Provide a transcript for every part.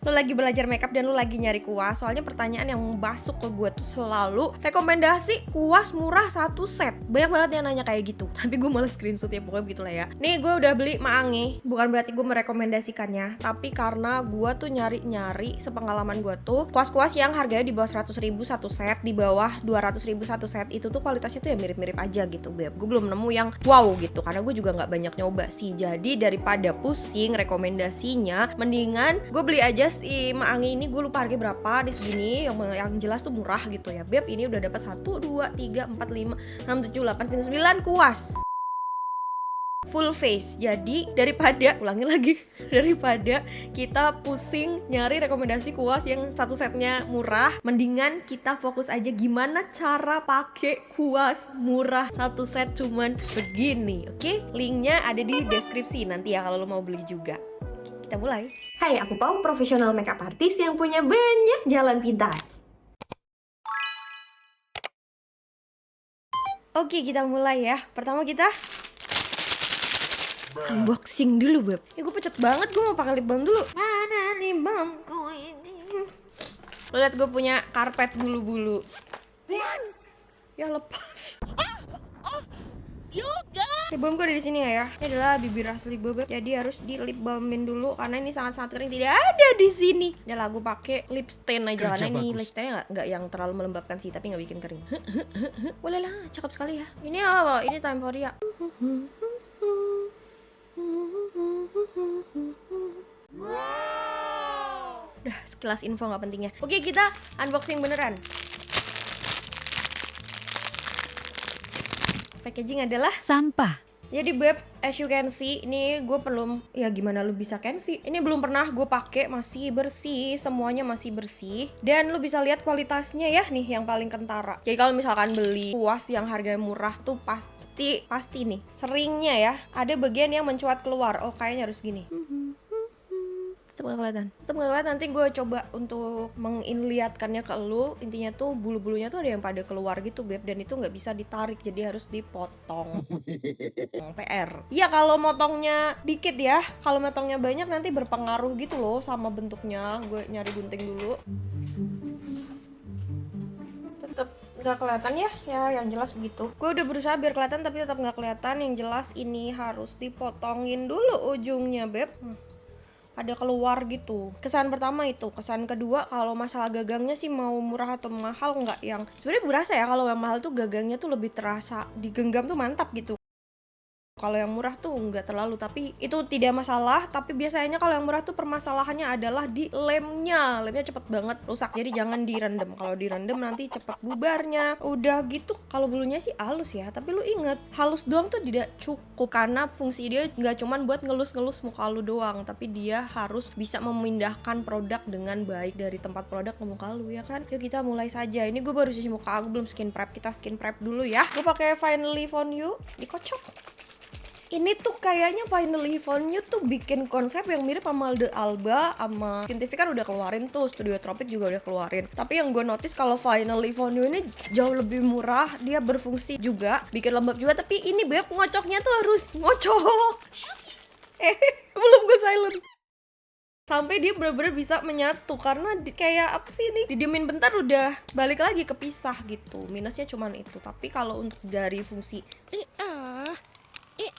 lu lagi belajar makeup dan lu lagi nyari kuas, soalnya pertanyaan yang masuk ke gue tuh selalu rekomendasi kuas murah satu set. Banyak banget yang nanya kayak gitu. Tapi gue malah screenshot ya, pokoknya begitulah ya. Nih gue udah beli Maangi, bukan berarti gue merekomendasikannya, tapi karena gue tuh nyari-nyari sepengalaman gue tuh kuas-kuas yang harganya di bawah 100.000 satu set, di bawah 200.000 satu set, itu tuh kualitasnya tuh ya mirip-mirip aja gitu beb. Gue belum nemu yang wow gitu, karena gue juga nggak banyak nyoba sih. Jadi daripada pusing rekomendasinya, mendingan gue beli aja si Maangi ini. Gue lupa harganya berapa di segini, yang jelas tuh murah gitu ya beb. Ini udah dapat 1, 2, 3, 4, 5, 6, 7, 8, 9 kuas full face. Jadi daripada daripada kita pusing nyari rekomendasi kuas yang satu setnya murah, mendingan kita fokus aja gimana cara pakai kuas murah satu set cuman begini. Oke, linknya ada di deskripsi nanti ya kalau lo mau beli juga. Kita mulai. Hai, aku Pau, profesional makeup artist yang punya banyak jalan pintas. Oke, kita mulai ya. Pertama kita unboxing dulu, beb. Ya gue pecet banget, gue mau pakai lip balm dulu. Mana lip balmku ini? Lo liat gue punya karpet bulu-bulu. Ya lepas. Lip balm gue ada di sini ya. Ini adalah bibir asli gue, beb. Jadi harus di lip balmin dulu karena ini sangat-sangat kering, tidak ada di sini. Udah lah, gue pakai lip stain aja karena ini lip stainnya nggak yang terlalu melembabkan sih, tapi nggak bikin kering. Boleh lah, cakep sekali ya. Ini apa? Ini Timeforia. Udah, sekilas info nggak pentingnya. Oke, kita unboxing beneran. Packaging adalah sampah. Jadi beb, as you can see, ini gue belum, ya gimana lu bisa can see, ini belum pernah gue pakai, masih bersih, semuanya masih bersih. Dan lu bisa lihat kualitasnya ya, nih yang paling kentara. Jadi kalau misalkan beli kuas yang harganya murah tuh pasti nih, seringnya ya ada bagian yang mencuat keluar. Oh, kayaknya harus gini. Tetep gak kelihatan, nanti gue coba untuk menginlihatkannya ke lu. Intinya tuh bulu-bulunya tuh ada yang pada keluar gitu beb, dan itu nggak bisa ditarik, jadi harus dipotong. PR. Iya, kalau motongnya dikit ya, kalau motongnya banyak nanti berpengaruh gitu loh sama bentuknya. Gue nyari gunting dulu. Tetep nggak kelihatan ya, yang jelas begitu. Gue udah berusaha biar kelihatan tapi tetap nggak kelihatan. Yang jelas ini harus dipotongin dulu ujungnya beb. Ada keluar gitu. Kesan pertama itu. Kesan kedua, kalau masalah gagangnya sih mau murah atau mahal nggak, yang sebenarnya berasa ya, kalau yang mahal tuh gagangnya tuh lebih terasa digenggam tuh mantap gitu. Kalau yang murah tuh nggak terlalu, tapi itu tidak masalah. Tapi biasanya kalau yang murah tuh permasalahannya adalah di lemnya cepet banget rusak, jadi jangan direndam. Kalau direndam nanti cepet bubarnya. Udah gitu, kalau bulunya sih halus ya, tapi lu inget, halus doang tuh tidak cukup, karena fungsi dia nggak cuman buat ngelus-ngelus muka lu doang, tapi dia harus bisa memindahkan produk dengan baik dari tempat produk ke muka lu, ya kan? Yuk kita mulai saja. Ini gue baru cuci muka, aku belum skin prep. Kita skin prep dulu ya. Gue pakai Finally Found You, dikocok. Ini tuh kayaknya Finally Found You tuh bikin konsep yang mirip sama The Alba, sama Skintific kan udah keluarin tuh, Studio Tropic juga udah keluarin. Tapi yang gue notice kalau Finally Found You ini jauh lebih murah, dia berfungsi juga, bikin lembab juga, tapi ini beb ngocoknya tuh harus ngocok. Belum gue silent. Sampai dia bener-bener bisa menyatu, karena kayak apa sih ini, didiemin bentar udah balik lagi kepisah gitu. Minusnya cuman itu, tapi kalau untuk dari fungsi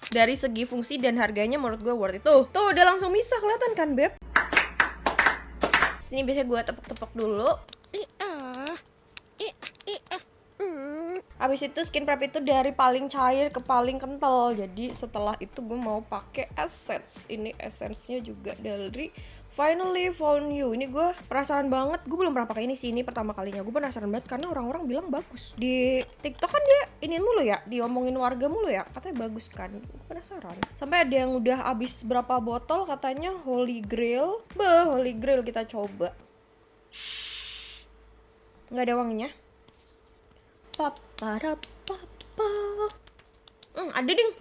dari segi fungsi dan harganya menurut gue worth it. Tuh udah langsung bisa kelihatan kan beb. Sini biasanya gue tepuk-tepuk dulu. Abis itu skin prep itu dari paling cair ke paling kental. Jadi setelah itu gue mau pakai essence. Ini essence-nya juga dari Finally Found You. Ini gue penasaran banget. Gue belum pernah pakai ini sih, ini pertama kalinya. Gue penasaran banget karena orang-orang bilang bagus. Di TikTok kan dia ini mulu ya, diomongin warga mulu ya, katanya bagus kan. Gue penasaran. Sampai ada yang udah habis berapa botol katanya Holy Grail. Holy Grail, kita coba. Nggak ada wanginya. Ada ding.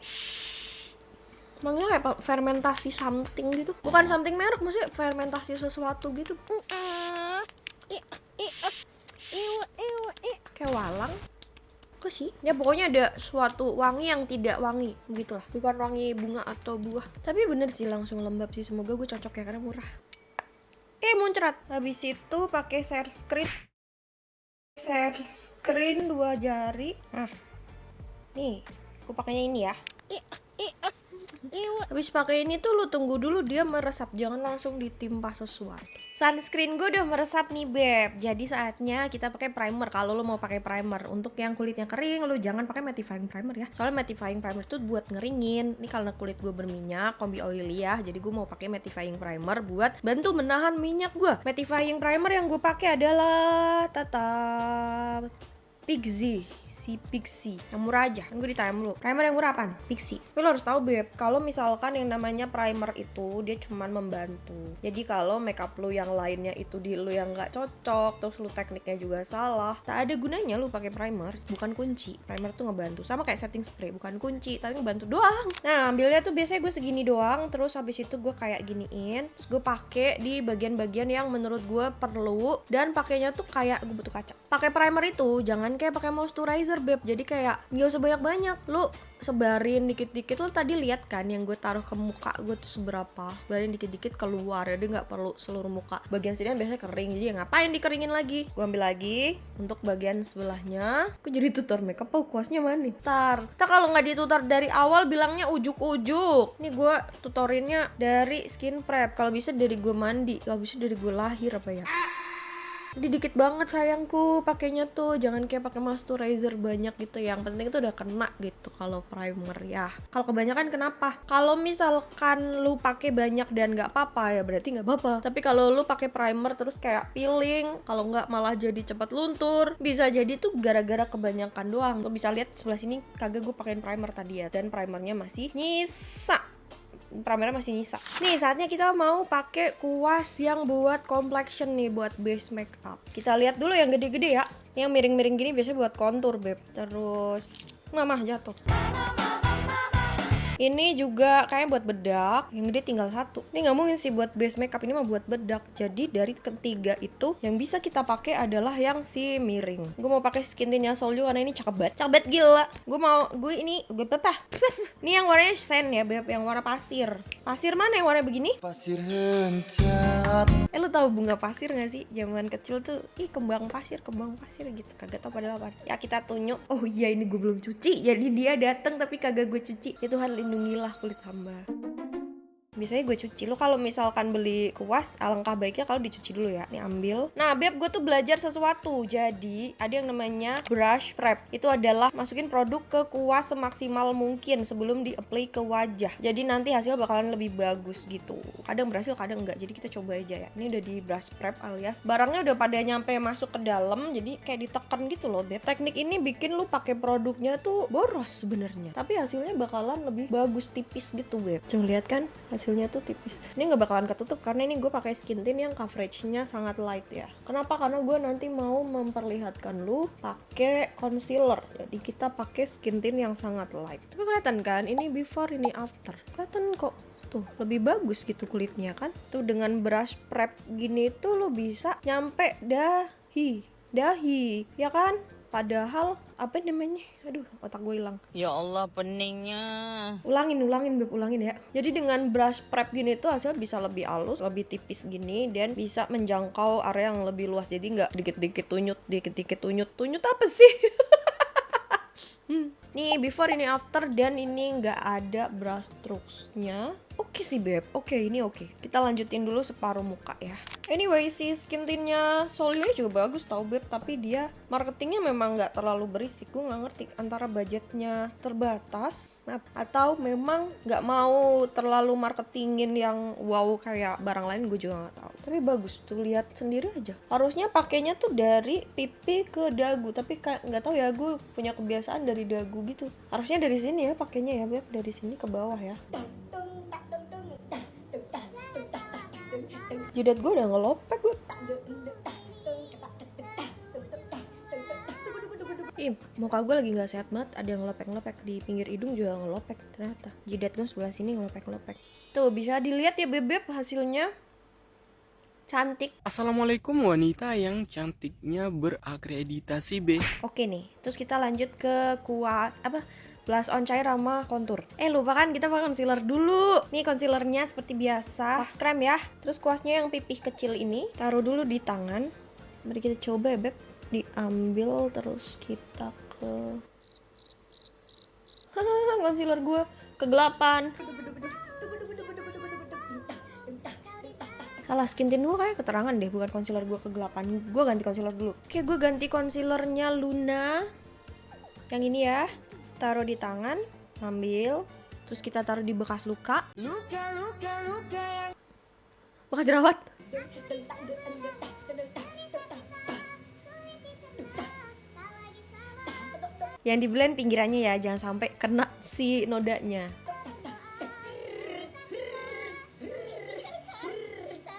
Emangnya kayak fermentasi something gitu. Bukan something merek, maksudnya fermentasi sesuatu gitu. Kayak walang. Kok sih? Ya pokoknya ada suatu wangi yang tidak wangi gitu lah. Bukan wangi bunga atau buah. Tapi bener sih langsung lembab sih. Semoga gue cocok ya karena murah. muncrat. Habis itu pakai share screen 2 jari. Nah, nih, aku pakainya ini ya. Habis pakai ini tuh lu tunggu dulu dia meresap, jangan langsung ditimpa sesuatu. Sunscreen gue udah meresap nih beb, jadi saatnya kita pakai primer. Kalau lu mau pakai primer, untuk yang kulitnya kering lu jangan pakai mattifying primer ya. Soalnya mattifying primer tuh buat ngeringin. Ini karena kulit gue berminyak, kombi oily ya, jadi gue mau pakai mattifying primer buat bantu menahan minyak gue. Mattifying primer yang gue pakai adalah Pixi yang murah aja. Gue ditanya dulu, primer yang murah apaan? Pixi. Tapi lo harus tahu beb, kalau misalkan yang namanya primer itu dia cuman membantu. Jadi kalau makeup lo yang lainnya itu di lo yang nggak cocok, terus lo tekniknya juga salah, tak ada gunanya lo pakai primer. Bukan kunci. Primer tuh ngebantu. Sama kayak setting spray, bukan kunci, tapi ngebantu doang. Nah, ambilnya tuh biasanya gue segini doang, terus habis itu gue kayak giniin, terus gue pakai di bagian-bagian yang menurut gue perlu, dan pakainya tuh kayak gue butuh kaca. Pakai primer itu jangan kayak pakai moisturizer beb, jadi kayak nggak usah banyak-banyak, lu sebarin dikit-dikit. Lu tadi lihat kan yang gue taruh ke muka gue tuh seberapa, sebarin dikit-dikit keluar, jadi nggak perlu seluruh muka. Bagian sini kan biasanya kering, jadi ya ngapain dikeringin lagi. Gue ambil lagi untuk bagian sebelahnya. Gue jadi tutor makeup, kuasnya mana nih? Kita kalau nggak ditutor dari awal bilangnya ujuk-ujuk. Ini gue tutorinnya dari skin prep, kalau bisa dari gue mandi, kalau bisa dari gue lahir apa ya. Jadi dikit banget sayangku pakainya tuh, jangan kayak pakai moisturizer banyak gitu. Yang penting tuh udah kena gitu kalau primer ya. Kalau kebanyakan kenapa? Kalau misalkan lu pakai banyak dan nggak apa-apa ya berarti nggak apa-apa. Tapi kalau lu pakai primer terus kayak peeling, kalau nggak malah jadi cepat luntur. Bisa jadi tuh gara-gara kebanyakan doang. Lu bisa lihat sebelah sini kagak gue pakein primer tadi ya, dan primernya masih nyisa. Primernya masih nyisa. Nih saatnya kita mau pakai kuas yang buat complexion nih, buat base makeup. Kita lihat dulu yang gede-gede ya. Yang miring-miring gini biasanya buat contour beb. Terus mah jatuh. Ini juga kayaknya buat bedak, yang gede tinggal satu. Ini nggak mungkin sih buat base makeup, ini mah buat bedak. Jadi dari ketiga itu yang bisa kita pakai adalah yang si miring. Gue mau pakai skin tintnya Solju karena ini cakep banget gila. Gue ini yang warnanya sand ya beb, yang warna pasir. Pasir mana yang warna begini? Pasir hencat. Lu tahu bunga pasir nggak sih? Zaman kecil tuh, kembang pasir gitu. Kagak tau padahal apa. Ya kita tunjuk. Oh iya ini gue belum cuci. Jadi dia datang tapi kagak gue cuci. Itu Tuhan lindungilah kulit hamba. Biasanya gue cuci. Lu kalau misalkan beli kuas, alangkah baiknya kalau dicuci dulu ya. Nih ambil. Nah beb, gue tuh belajar sesuatu. Jadi ada yang namanya brush prep. Itu adalah masukin produk ke kuas semaksimal mungkin sebelum di-apply ke wajah. Jadi nanti hasil bakalan lebih bagus gitu. Kadang berhasil, kadang enggak. Jadi kita coba aja ya. Ini udah di brush prep alias barangnya udah pada nyampe masuk ke dalam. Jadi kayak ditekan gitu loh beb. Teknik ini bikin lu pakai produknya tuh boros sebenarnya. Tapi hasilnya bakalan lebih bagus, tipis gitu beb. Coba lihat kan hasilnya tuh tipis. Ini nggak bakalan ketutup karena ini gue pakai skin tint yang coveragenya sangat light ya. Kenapa? Karena gue nanti mau memperlihatkan lu pakai concealer. Jadi kita pakai skin tint yang sangat light. Tapi kelihatan kan? Ini before, ini after. Kelihatan kok tuh lebih bagus gitu kulitnya kan. Tuh dengan brush prep gini tuh lu bisa nyampe dahi ya kan? Padahal apa namanya? Aduh, otak gue hilang. Ya Allah, peningnya. Ulangin beb, ulangin ya. Jadi dengan brush prep gini tuh hasil bisa lebih halus, lebih tipis gini, dan bisa menjangkau area yang lebih luas. Jadi nggak dikit-dikit tunyut. Tunyut apa sih? Nih before, ini after, dan ini nggak ada brush strokes-nya. Oke sih beb, ini oke. Kita lanjutin dulu separuh muka ya. Anyway, si skin tintnya Solio juga bagus tau beb, tapi dia marketingnya memang nggak terlalu berisik. Gue nggak ngerti antara budgetnya terbatas atau memang nggak mau terlalu marketingin yang wow kayak barang lain. Gue juga nggak tahu. Tapi bagus tuh, lihat sendiri aja. Harusnya pakainya tuh dari pipi ke dagu, tapi kayak nggak tahu ya, gue punya kebiasaan dari dagu gitu. Harusnya dari sini ya pakainya ya beb, dari sini ke bawah ya. Jidat gue udah ngelopek gue. Muka gue lagi gak sehat banget. Ada yang ngelopek-ngelopek. Di pinggir hidung juga ngelopek ternyata. Jidat gue sebelah sini ngelopek-ngelopek. Tuh bisa dilihat ya bebek hasilnya. Cantik. Assalamualaikum wanita yang cantiknya berakreditasi B. Oke nih, terus kita lanjut ke kuas blush on cair sama kontur. Lupa kan kita pakai concealer dulu. Nih concealernya seperti biasa, wax cream ya. Terus kuasnya yang pipih kecil ini taruh dulu di tangan. Mari kita coba ya beb. Diambil terus kita ke concealer gue kegelapan. Salah, skin tint gue kayak keterangan deh, bukan concealer gue kegelapan. Gue ganti concealer dulu. Oke, gue ganti concealernya Luna. Yang ini ya. Taruh di tangan, ambil. Terus kita taruh di bekas luka. Bekas jerawat. Yang di blend pinggirannya ya, jangan sampai kena si nodanya.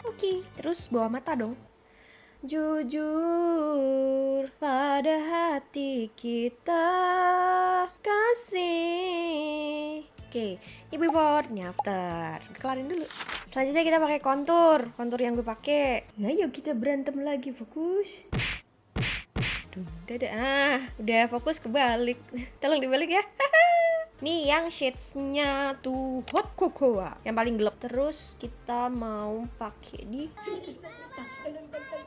Oke, terus bawah mata dong. Jujur pada hati kita kasih. Oke, ini before, ini after. Kelarin dulu. Selanjutnya kita pakai kontur. Kontur yang gue pakai. Nah, yuk kita berantem lagi, fokus. Udah fokus kebalik. Tolong dibalik ya. Nih yang shades-nya tuh hot cocoa, yang paling gelap. Terus kita mau pakai di.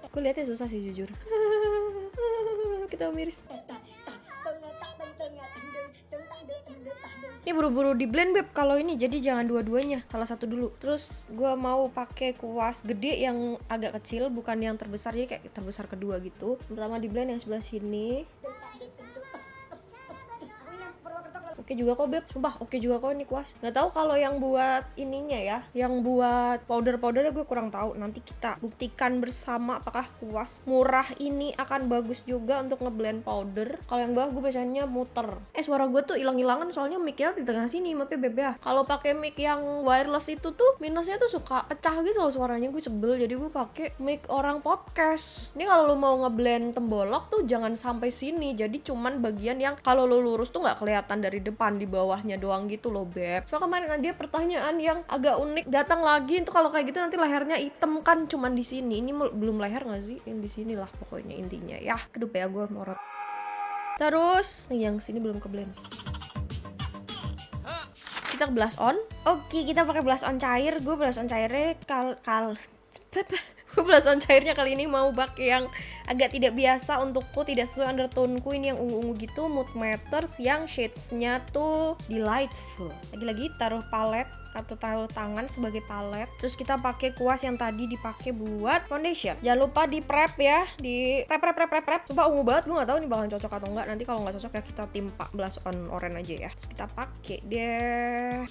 Gue liatnya susah sih jujur. Kita miris. Ini buru-buru di blend beb kalau ini, jadi jangan dua-duanya, salah satu dulu. Terus gue mau pakai kuas gede yang agak kecil, bukan yang terbesar, jadi kayak terbesar kedua gitu. Pertama di blend yang sebelah sini. Oke juga kok beb, sumpah oke juga kok ini kuas. Nggak tahu kalau yang buat ininya ya, yang buat powder-powdernya gue kurang tahu. Nanti kita buktikan bersama apakah kuas murah ini akan bagus juga untuk ngeblend powder. Kalau yang bawah gue biasanya muter. Suara gue tuh hilang-hilangan soalnya mic-nya di tengah sini, maaf ya beb ya. Kalau pakai mic yang wireless itu tuh minusnya tuh suka pecah gitu loh suaranya, gue sebel. Jadi gue pakai mic orang podcast. Ini kalau lo mau ngeblend tembolok tuh jangan sampai sini. Jadi cuman bagian yang kalau lo lurus tuh nggak kelihatan dari depan, di bawahnya doang gitu loh beb. So kemarin ada pertanyaan yang agak unik datang lagi, itu kalau kayak gitu nanti lehernya hitam kan cuman di sini. Ini belum leher nggak sih? Yang di sini lah pokoknya intinya ya. Aduh ya gue morot. Terus yang sini belum ke blend. Kita ke blush on. Oke, kita pakai blush on cair. Gue blush on cairnya blush on cairnya kali ini mau pakai yang agak tidak biasa untukku, tidak sesuai undertone-ku. Ini yang ungu-ungu gitu, Mood Matters yang shades-nya tuh delightful. Lagi-lagi taruh palet atau taruh tangan sebagai palet. Terus kita pakai kuas yang tadi dipakai buat foundation. Jangan lupa di prep ya, di prep. Sumpah ungu banget, gue nggak tahu nih bakalan cocok atau enggak. Nanti kalau nggak cocok ya kita timpa blush on orange aja ya. Terus kita pakai deh.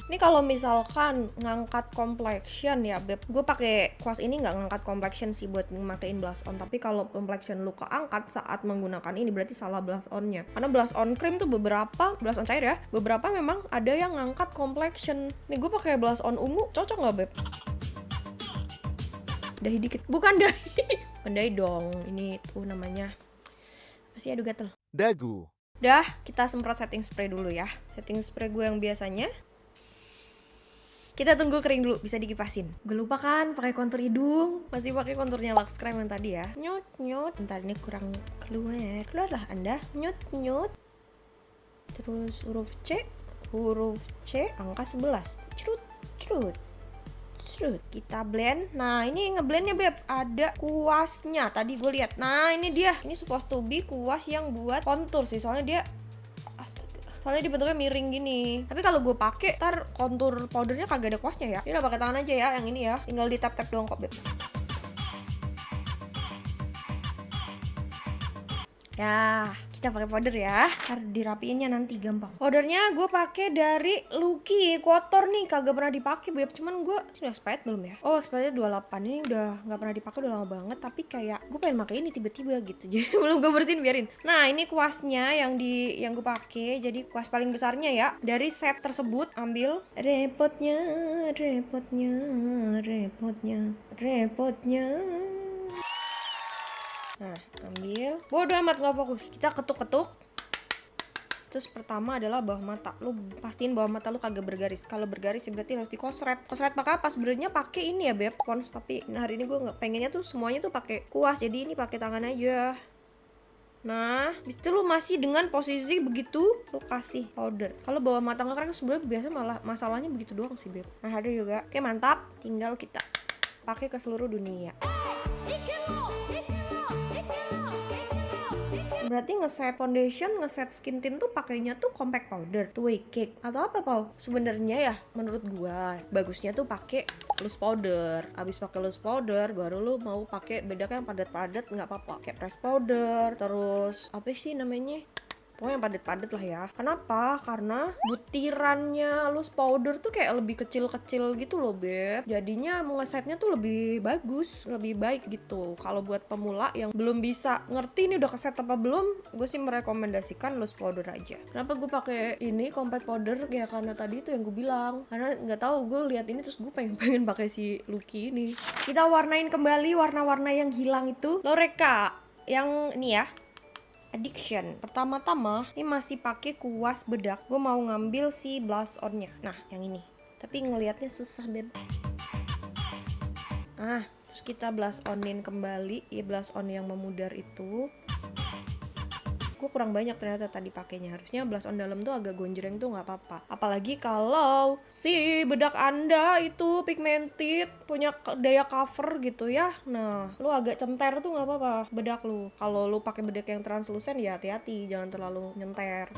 Ini kalau misalkan ngangkat complexion ya beb, gue pakai kuas ini nggak ngangkat complexion sih buat ngemakein blush on. Tapi kalau complexion lu keangkat saat menggunakan ini berarti salah blush onnya. Karena blush on cream tuh beberapa, blush on cair ya, beberapa memang ada yang ngangkat complexion. Nih gue pakai blush on ungu, cocok nggak beb? Dahi dikit, bukan dahi. Dahi dong, ini tuh namanya. Masih aduh gatel. Dagu. Dah, kita semprot setting spray dulu ya. Setting spray gue yang biasanya. Kita tunggu kering dulu, bisa dikipasin. Gue lupa kan pakai kontur hidung. Masih pakai konturnya Lux Creme yang tadi ya. Nyut. Ntar ini kurang keluar. Keluarlah Anda. Nyut. Terus huruf C angka 11. Cerut. Kita blend. Nah, ini ngeblendnya beb, ada kuasnya. Tadi gue lihat. Nah, ini dia. Ini supposed to be kuas yang buat kontur sih. Soalnya dia soalnya dibentuknya miring gini. Tapi kalau gue pakai, ntar kontur powdernya kagak ada kuasnya ya. Ini udah pakai tangan aja ya, yang ini ya. Tinggal di tap-tap doang kok beb. Ya, kita pakai powder ya. Ntar dirapiinnya nanti gampang. Powdernya gue pakai dari Lucky, kotor nih, kagak pernah dipakai beb. Cuman gue sudah expired belum ya? Oh, expired 28. Ini udah nggak pernah dipakai, udah lama banget. Tapi kayak gue pengen pakai ini tiba-tiba gitu. Jadi belum gue bersihin, biarin. Nah, ini kuasnya yang gue pakai. Jadi kuas paling besarnya ya. Dari set tersebut ambil. Repotnya. Nah, ambil. Bodoh amat nggak fokus. Kita ketuk-ketuk. Terus pertama adalah bawah mata. Lu pastiin bawah mata lu kagak bergaris. Kalau bergaris berarti harus dikosret. Kosret pakai apa? Sebenarnya pakai ini ya beb, pons. Tapi hari ini gue nggak pengennya tuh semuanya tuh pakai kuas. Jadi ini pakai tangan aja. Nah, habis itu lu masih dengan posisi begitu, lu kasih powder. Kalau bawah mata nggak kering sebenarnya biasa malah masalahnya begitu doang sih, Beb. Nah, ada juga. Oke, mantap. Tinggal kita pakai ke seluruh dunia. Berarti ngeset foundation, ngeset skin tint tuh pakainya tuh compact powder, two way cake atau apa, Pau? Sebenarnya ya menurut gua bagusnya tuh pakai loose powder. Abis pakai loose powder baru lu mau pakai bedak yang padat-padat nggak apa-apa. Kayak press powder, terus apa sih namanya? Pokoknya yang padat-padat lah ya. Kenapa? Karena butirannya loose powder tuh kayak lebih kecil-kecil gitu loh, Beb. Jadinya ngesetnya tuh lebih bagus, lebih baik gitu. Kalau buat pemula yang belum bisa ngerti ini udah keset apa belum, gue sih merekomendasikan loose powder aja. Kenapa gue pakai ini compact powder? Ya karena tadi itu yang gue bilang. Karena nggak tahu, gue lihat ini terus gue pengen pakai si Lucky ini. Kita warnain kembali warna-warna yang hilang itu. Loreka yang ini ya. Addiction. Pertama-tama ini masih pakai kuas bedak. Gue mau ngambil si blush on-nya. Nah, yang ini. Tapi ngelihatnya susah, Beb. Terus kita blush on-in kembali. Ya blush on yang memudar itu. Gue kurang banyak ternyata tadi pakainya. Harusnya blush on dalam tuh agak gonjreng tuh nggak apa-apa. Apalagi kalau si bedak Anda itu pigmented, punya daya cover gitu ya. Nah, lu agak center tuh nggak apa-apa bedak lu. Kalau lu pakai bedak yang translucent ya hati-hati, jangan terlalu nyenter.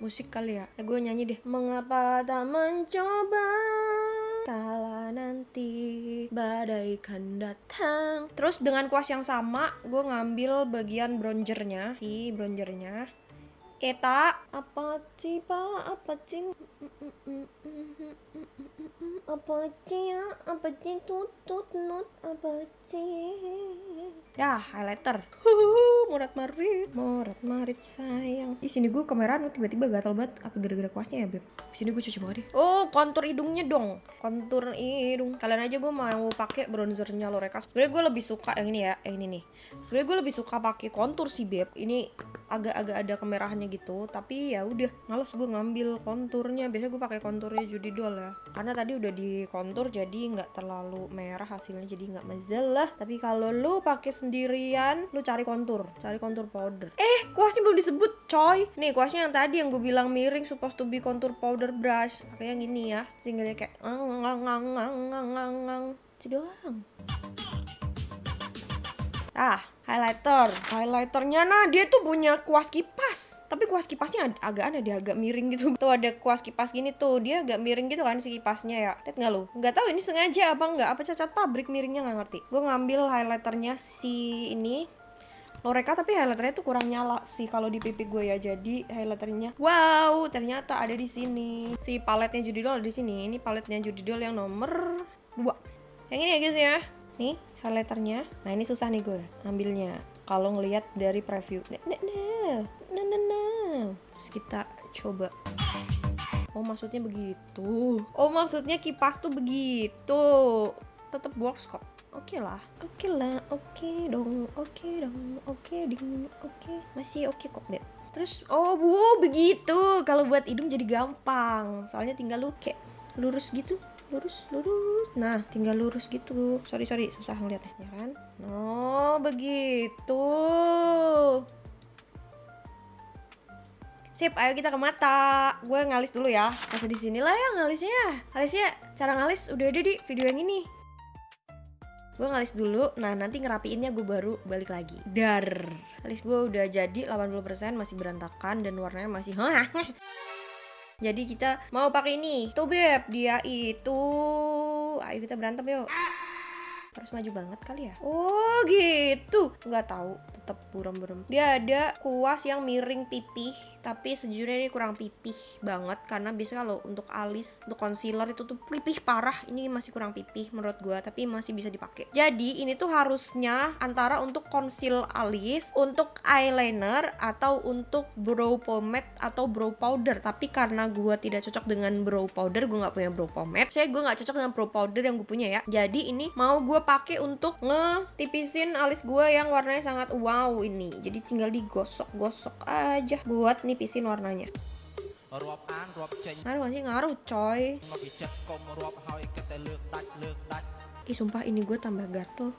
Musik kali ya? Gue nyanyi deh. Mengapa tak mencoba? Kala nanti badai kan datang. Terus dengan kuas yang sama, gue ngambil bagian bronzernya. Si bronzernya. Eta, apa sih pak? Apa sih? Apa sih ya? Apa sih tutut nut? Apa sih? Dah, highlighter. Morat marit sayang. Di sini gue kameraan tiba-tiba gatal banget. Apa gara-gara kuasnya ya, Beb? Di sini gue cuci banget deh. Oh, kontur hidungnya dong. Kontur hidung. Kalian aja gue mau pakai bronzernya Loreka. Sebenarnya gue lebih suka yang ini ya, yang ini nih. Sebenarnya gue lebih suka pakai kontur sih, Beb. Ini agak-agak ada kemerahannya gitu, tapi ya udah males gue ngambil konturnya. Biasanya gue pakai konturnya Judy Doll ya, karena tadi udah di kontur jadi nggak terlalu merah hasilnya, jadi nggak masalah. Tapi kalau lu pakai sendirian, lu cari kontur powder. Kuasnya belum disebut coy. Nih kuasnya yang tadi yang gue bilang miring, supposed to be contour powder brush. Pakai yang ini ya, tinggalnya kayak itu doang. Highlighternya nah dia tuh punya kuas kipas, tapi kuas kipasnya agak aneh, dia agak miring gitu. Tuh ada kuas kipas gini tuh, dia agak miring gitu kan si kipasnya ya. Lihat nggak lu? Nggak tahu ini sengaja apa nggak, apa cacat pabrik miringnya nggak ngerti. Gue ngambil highlighternya si ini Loreka, tapi highlighternya tuh kurang nyala sih kalau di pipi gue ya. Jadi highlighternya wow, ternyata ada di sini. Si paletnya Judy Doll ada di sini. Ini paletnya Judy Doll yang nomor 2. Yang ini ya guys ya. Nih highlighternya. Nah ini susah nih gue ambilnya kalau ngelihat dari preview. Terus kita coba. Oh maksudnya begitu. Oh maksudnya kipas tuh begitu. Tetap box kok. Oke lah, oke dong, masih oke kok, Beb. Terus, begitu. Kalau buat hidung jadi gampang. Soalnya tinggal lu kayak lurus gitu, lurus. Nah, tinggal lurus gitu. Sorry, susah ngeliatnya, ya kan? No, begitu. Sip, ayo kita ke mata. Gue ngalis dulu ya. Masa di sini lah ya ngalisnya. Cara ngalis udah ada di video yang ini. Gue ngalis dulu, nah nanti ngerapiinnya gue baru balik lagi. Alis gue udah jadi 80%, masih berantakan dan warnanya masih jadi kita mau pakai ini. Tuh Beb, dia itu. Ayo kita berantem yuk. Harus maju banget kali ya. Oh gitu. Nggak tahu, tetap buram-buram. Dia ada kuas yang miring pipih, tapi sejujurnya ini kurang pipih banget. Karena biasanya kalau untuk alis, untuk concealer itu tuh pipih parah. Ini masih kurang pipih menurut gue, tapi masih bisa dipakai. Jadi ini tuh harusnya antara untuk conceal alis, untuk eyeliner, atau untuk brow pomade atau brow powder. Tapi karena gue tidak cocok dengan brow powder, gue nggak punya brow pomade, gue nggak cocok dengan brow powder yang gue punya ya. Jadi ini mau gue pakai untuk ngetipisin alis gue yang warnanya sangat wow ini. Jadi tinggal digosok-gosok aja buat nipisin warnanya. Ngaruh sih, ngaruh coy. Ih sumpah ini gue tambah gatel.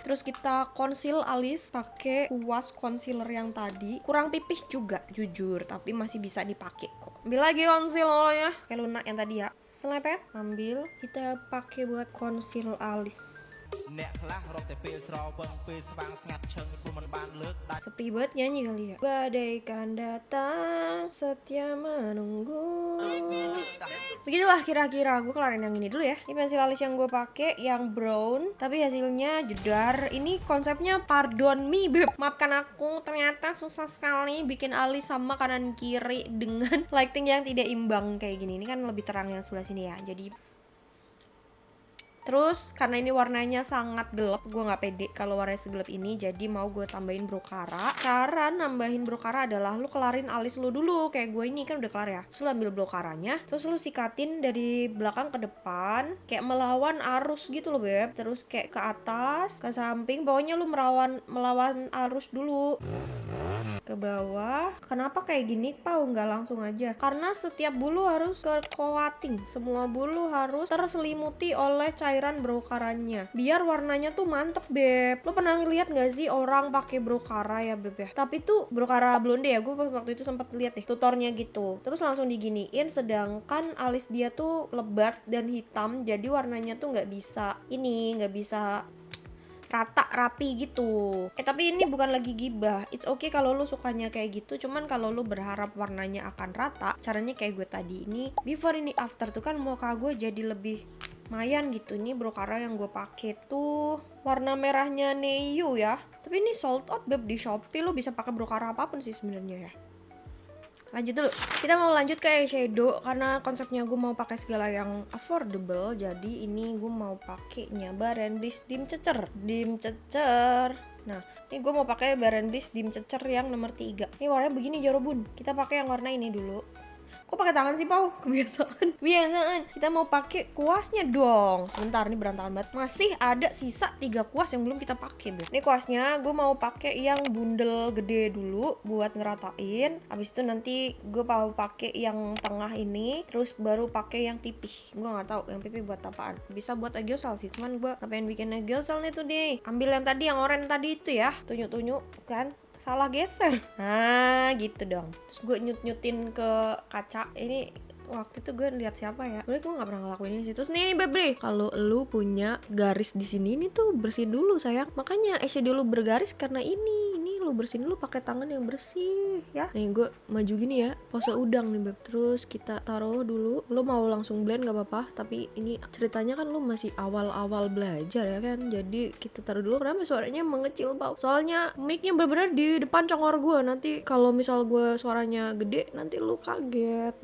Terus kita conceal alis pakai kuas concealer yang tadi. Kurang pipih juga jujur, tapi masih bisa dipakai kok. Ambil lagi concealernya kayak lunak yang tadi ya. Selepet, ambil. Kita pakai buat conceal alis. Sepi banget nyanyi kali ya. Bagaikan datang setia menunggu. Begitulah kira-kira. Gue kelarin yang ini dulu ya. Ini pensil alis yang gue pakai yang brown, tapi hasilnya jedar. Ini konsepnya pardon me beb. Maafkan aku, ternyata susah sekali bikin alis sama kanan kiri dengan lighting yang tidak imbang kayak gini. Ini kan lebih terang yang sebelah sini ya. Jadi terus karena ini warnanya sangat gelap, gue nggak pede kalau warnanya segelap ini, jadi mau gue tambahin brocara. Cara nambahin brocara adalah lu kelarin alis lu dulu, kayak gue ini kan udah kelar ya. Terus lu ambil brocaranya, terus lu sikatin dari belakang ke depan, kayak melawan arus gitu loh beb. Terus kayak ke atas, ke samping, pokoknya lu melawan arus dulu. Ke bawah. Kenapa kayak gini Pau? Nggak langsung aja, karena setiap bulu harus ke coating, semua bulu harus terselimuti oleh cairan brocaranya biar warnanya tuh mantep beb. Lo pernah ngeliat nggak sih orang pakai brocara ya beb ya, tapi tuh brocara blonde ya, gue waktu itu sempat lihat deh tutornya gitu, terus langsung diginiin, sedangkan alis dia tuh lebat dan hitam, jadi warnanya tuh nggak bisa rata rapi gitu. Tapi ini bukan lagi gibah. It's okay kalau lu sukanya kayak gitu. Cuman kalau lu berharap warnanya akan rata, caranya kayak gue tadi. Ini before ini after tuh kan muka gue jadi lebih lumayan gitu. Ini brocara yang gue pakai tuh warna merahnya Neiyu ya. Tapi ini sold out beb di Shopee. Lu bisa pakai brocara apapun sih sebenarnya ya. Lanjut dulu, kita mau lanjut ke eyeshadow karena konsepnya gue mau pakai segala yang affordable. Jadi ini gue mau pakainya Barenblis Dim Cecer. Nah, ini gue mau pakai Barenblis Dim Cecer yang nomor 3. Ini warnanya begini Jorobun. Kita pakai yang warna ini dulu. Kok pakai tangan sih Pau? Kebiasaan. Kita mau pakai kuasnya dong. Sebentar nih berantakan banget. Masih ada sisa 3 kuas yang belum kita pakai. Ini kuasnya gue mau pakai yang bundel gede dulu buat ngeratain. Habis itu nanti gue mau pakai yang tengah ini, terus baru pakai yang pipih. Gue nggak tahu yang pipih buat apaan. Bisa buat agiosal sih, cuman gue nggak pengen bikin agiosal nih tuh deh. Ambil yang tadi yang oranye tadi itu ya. Tunjuk-tunjuk kan. Salah geser. Nah gitu dong. Terus gue nyut-nyutin ke kaca. Ini waktu itu gue lihat siapa ya. Gue gak pernah ngelakuin ini sih. Terus nih Bebri, kalau lu punya garis di sini ini tuh bersih dulu sayang. Makanya eyeshadow lu bergaris karena ini lu bersihin dulu pakai tangan yang bersih ya. Nih gue maju gini ya, pose udang nih beb. Terus kita taruh dulu. Lu mau langsung blend gak apa-apa, tapi ini ceritanya kan lu masih awal-awal belajar ya kan. Jadi kita taruh dulu. Kenapa suaranya mengecil banget? Soalnya mic-nya bener-bener di depan congor gue. Nanti kalau misal gue suaranya gede, nanti lu kaget.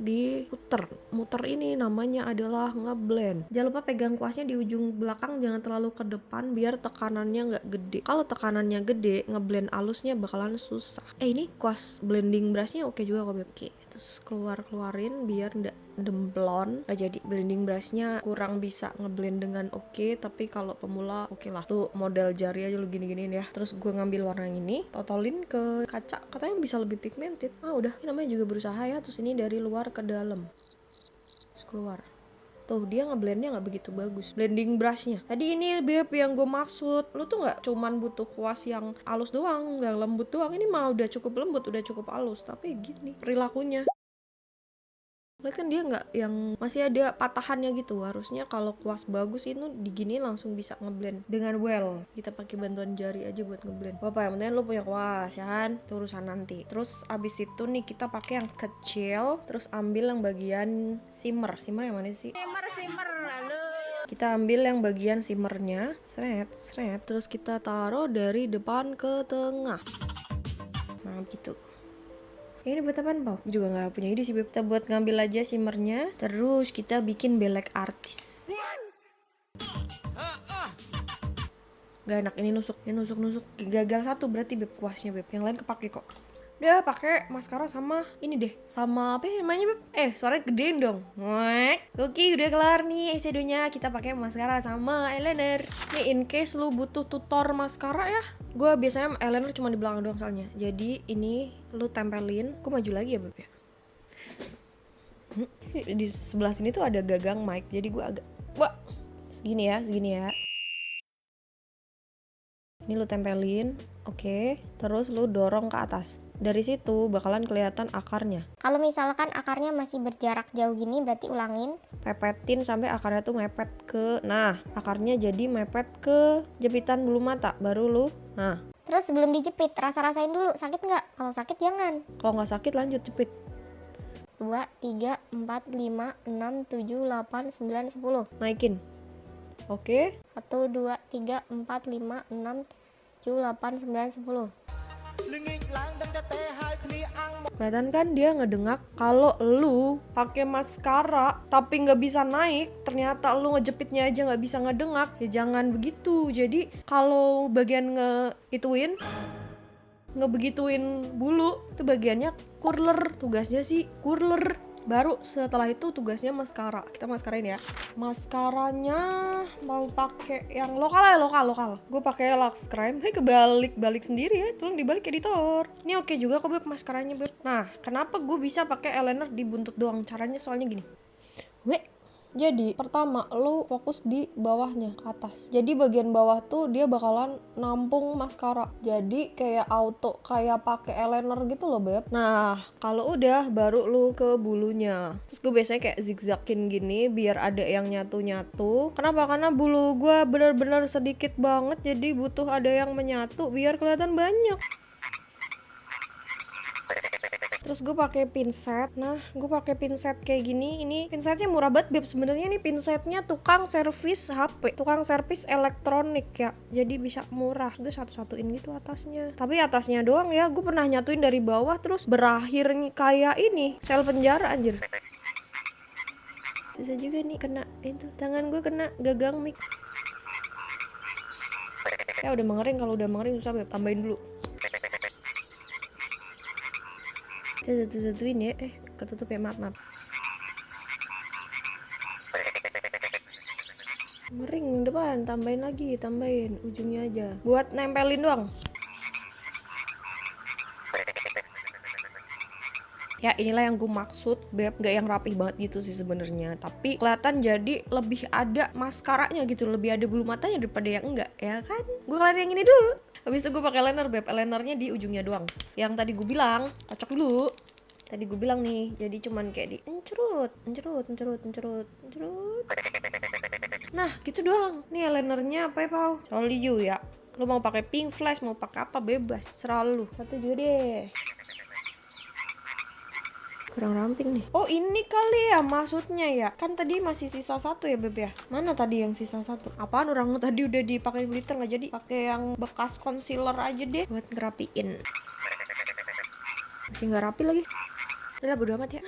Muter ini namanya adalah ngeblend. Jangan lupa pegang kuasnya di ujung belakang, jangan terlalu ke depan biar tekanannya nggak gede. Kalau tekanannya gede, ngeblend alusnya bakalan susah. Ini kuas blending brushnya oke juga kok beb. Terus keluarin biar nggak demplon. Nah, jadi blending brushnya kurang bisa ngeblend dengan oke, tapi kalau pemula oke lah. Lu model jari aja lu gini-giniin ya. Terus gue ngambil warna yang ini, totolin ke kaca, katanya bisa lebih pigmented. Udah, ini namanya juga berusaha ya. Terus ini dari luar ke dalam, terus keluar. Tuh dia ngeblendnya nggak begitu bagus blending brushnya. Tadi ini beb yang gue maksud, lu tuh nggak cuman butuh kuas yang halus doang, yang lembut doang. Ini mah udah cukup lembut, udah cukup halus, tapi gini perilakunya. Lihat kan dia nggak yang masih ada patahannya gitu. Harusnya kalau kuas bagus itu digini langsung bisa ngeblend dengan well. Kita pakai bantuan jari aja buat ngeblend. Apa yang penting lu punya kuas ya kan, itu urusan nanti. Terus abis itu nih kita pakai yang kecil, terus ambil yang bagian shimmer yang mana sih? Shimmer lalu. Kita ambil yang bagian shimmernya, seret, terus kita taruh dari depan ke tengah. Nah gitu. Ini buat apaan Pau? Juga gak punya ide sih beb. Kita buat ngambil aja shimmernya, terus kita bikin belek artis. Gak enak ini nusuk. Gagal satu berarti beb kuasnya beb. Yang lain kepake kok. Udah pakai maskara sama ini deh. Sama apa namanya beb? Suaranya gedein dong. Oke, udah kelar nih eyeshadownya. Kita pakai maskara sama eyeliner. Nih in case lu butuh tutor maskara ya. Gue biasanya eyeliner cuma di belakang doang soalnya. Jadi ini lu tempelin. Gue maju lagi ya beb ya. Di sebelah sini tuh ada gagang mic. Jadi gue agak segini ya. Ini lu tempelin, oke. Terus lu dorong ke atas. Dari situ bakalan kelihatan akarnya. Kalau misalkan akarnya masih berjarak jauh gini, berarti ulangin. Pepetin sampai akarnya tuh mepet ke, nah akarnya jadi mepet ke jepitan bulu mata. Baru lu, nah. Terus sebelum dijepit, rasa-rasain dulu, sakit nggak? Kalau sakit jangan. Kalau nggak sakit lanjut jepit. 2, 3, 4, 5, 6, 7, 8, 9, 10. Naikin. Oke. 1, 2, 3, 4, 5, 6, 7, 8, 9, 10. Kelihatan kan dia ngedengak. Kalau lu pakai maskara tapi nggak bisa naik, ternyata lu ngejepitnya aja nggak bisa ngedengak, ya jangan begitu. Jadi kalau bagian ngebegituin bulu itu bagiannya curler, tugasnya sih curler. Baru setelah itu tugasnya maskara. Kita maskarain ya. Maskaranya mau pakai yang lokal ya, lokal. Gue pakai Lux Crime. Kebalik sendiri ya. Tolong dibalik editor. Ini oke juga kok Beb maskaranya Beb. Nah, kenapa gue bisa pakai eyeliner di buntut doang? Caranya soalnya gini. Jadi pertama lu fokus di bawahnya ke atas. Jadi bagian bawah tuh dia bakalan nampung maskara. Jadi kayak auto kayak pakai eyeliner gitu loh Beb. Nah kalau udah baru lu ke bulunya. Terus gue biasanya kayak zigzagin gini biar ada yang nyatu-nyatu. Kenapa? Karena bulu gue bener-bener sedikit banget. Jadi butuh ada yang menyatu biar kelihatan banyak. Terus gue pakai pinset. Nah, gue pakai pinset kayak gini. Ini pinsetnya murah banget Beb. Sebenarnya ini pinsetnya tukang servis HP, tukang servis elektronik ya. Jadi bisa murah. Gue satu-satuin gitu atasnya. Tapi atasnya doang ya. Gue pernah nyatuin dari bawah terus berakhir kayak ini, sel penjara anjir. Bisa juga nih kena itu. Tangan gue kena gagang mic. Ya udah mengering. Kalau udah mengering susah Beb. Tambahin dulu. Satu-satuin ya, ketutup ya, maaf. Mering depan, tambahin ujungnya aja. Buat nempelin doang. Ya inilah yang gue maksud Beb, gak yang rapih banget gitu sih sebenarnya. Tapi kelihatan jadi lebih ada maskaranya gitu, lebih ada bulu matanya daripada yang enggak, ya kan? Gue kalian yang ini dulu. Habis itu gue pakai liner Beb, linernya di ujungnya doang. Yang tadi gue bilang, kocok dulu. Tadi gue bilang nih, jadi cuman kayak di encerut. Nah, gitu doang. Nih linernya apa ya, Pau? Only you ya. Lu mau pakai pink flash, mau pakai apa bebas, serah lu. Satu juga deh. Kurang ramping nih. Oh ini kali ya maksudnya ya. Kan tadi masih sisa satu ya Beb ya. Mana tadi yang sisa satu? Apaan orang tadi udah dipakai glitter nggak jadi. Pakai yang bekas concealer aja deh buat ngerapiin. Masih nggak rapi lagi. Udah bodo amat ya.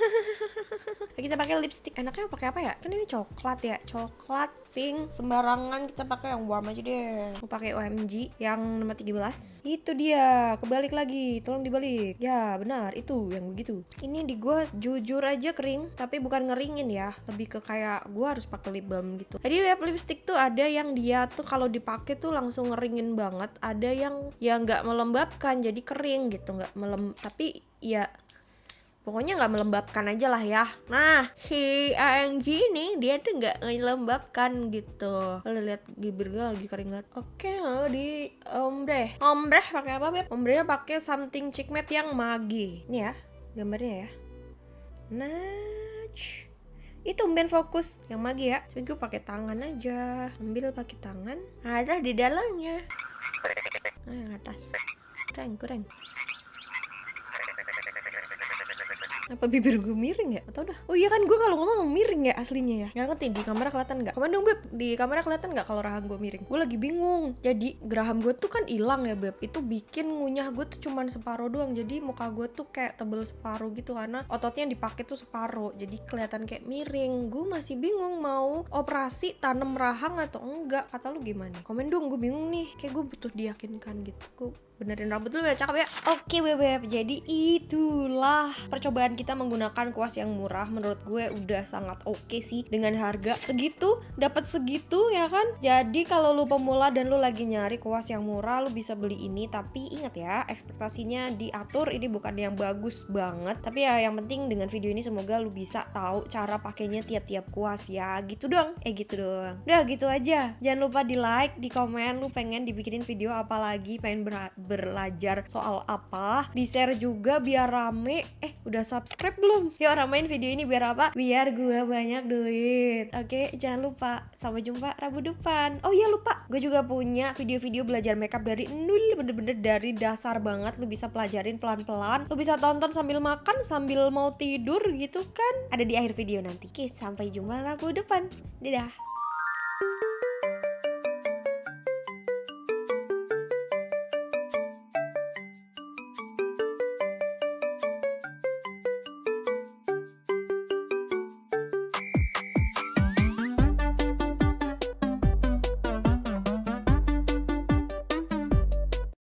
Kita pakai lipstick. Enaknya pakai apa ya? Kan ini coklat ya. Coklat, pink, sembarangan kita pakai yang warm aja deh. Mau pakai OMG yang nomor 13. Itu dia. Kebalik lagi. Tolong dibalik. Ya, benar. Itu yang begitu. Ini di gua jujur aja kering, tapi bukan ngeringin ya. Lebih ke kayak gua harus pakai lip balm gitu. Jadi lipstick tuh ada yang dia tuh kalau dipakai tuh langsung ngeringin banget. Ada yang nggak melembabkan jadi kering gitu, nggak tapi ya pokoknya nggak melembabkan aja lah ya. Nah, si ANG ini dia tuh nggak melembabkan gitu. Lo lihat bibir gue lagi kering banget. Oke, lalu di ombre. Ombre pakai apa Beb? Ombrenya pakai something cheek matte yang magi. Ini ya, gambarnya ya. Nah, itu umben fokus yang magi ya. Jadi gue pakai tangan aja. Ambil pakai tangan. Ada di dalamnya. Nah, yang atas. Kurang. Apa bibir gue miring ya? Atau udah? Oh iya kan gue kalau ngomong miring ya aslinya ya. Gak ngerti di kamera kelihatan nggak? Komen dong Beb, di kamera kelihatan nggak kalau rahang gue miring? Gue lagi bingung. Jadi geraham gue tuh kan hilang ya Beb. Itu bikin ngunyah gue tuh cuman separuh doang. Jadi muka gue tuh kayak tebel separuh gitu karena ototnya yang dipakai tuh separuh. Jadi kelihatan kayak miring. Gue masih bingung mau operasi tanam rahang atau enggak. Kata lu gimana? Komen dong, gue bingung nih. Kayak gue butuh diyakinkan gitu. Gue benerin rambut dulu ya, cakep ya. Oke bebek, jadi itulah percobaan kita menggunakan kuas yang murah. Menurut gue udah sangat oke sih, dengan harga segitu dapat segitu ya kan. Jadi kalau lu pemula dan lu lagi nyari kuas yang murah, lu bisa beli ini. Tapi ingat ya, ekspektasinya diatur, ini bukan yang bagus banget. Tapi ya yang penting dengan video ini semoga lu bisa tahu cara pakainya tiap-tiap kuas ya. Gitu dong. Gitu doang. Udah gitu aja. Jangan lupa di like, di komen lu pengen dibikinin video apa lagi, pengen belajar soal apa, di share juga biar rame. Udah subscribe belum? Yuk ramein video ini biar apa? Biar gue banyak duit. Oke, jangan lupa. Sampai jumpa Rabu depan. Oh iya lupa, gue juga punya video-video belajar makeup dari nul, bener-bener dari dasar banget. Lu bisa pelajarin pelan-pelan, lu bisa tonton sambil makan, sambil mau tidur gitu kan. Ada di akhir video nanti. Oke, sampai jumpa Rabu depan. Dadah.